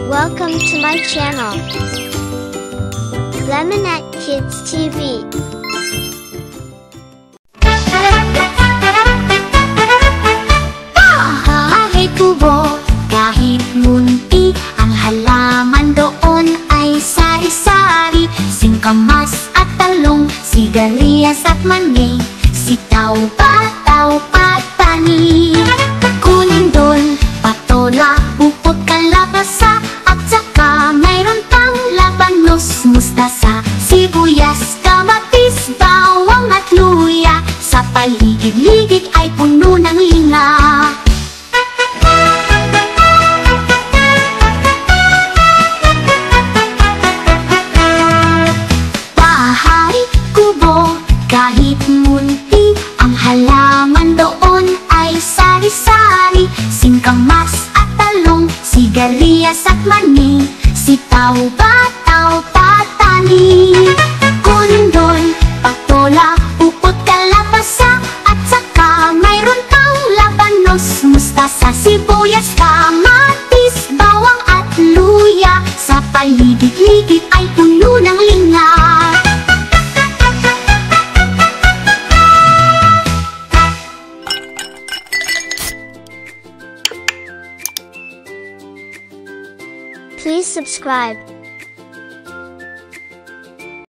Welcome to my channel, Lemonette Kids TV. Bahay kubo, kahit munti, ang halaman doon ay sari-sari. Singkamas at talong, sigarilyas at mani, sitaw, pataw, patani. Kunin doon, patola, upot, kalabasa, at saka mayroon pang labanos, mustasa, sibuyas, kamatis, bawang at luya. Sa paligid-ligid ay puno ng linga. Bahay kubo, kahit munti, ang halaman doon ay sari-sari. Singkamas at talong, sigarilyas at mani, sitaw, bataw, patani. Kunin doon, patola, upot, kalabasa, at saka mayroon pang labanos, mustasa, sibuyas, kamatis, bawang at luya. Sa paligid-ligid ay puno ng linga. Please subscribe.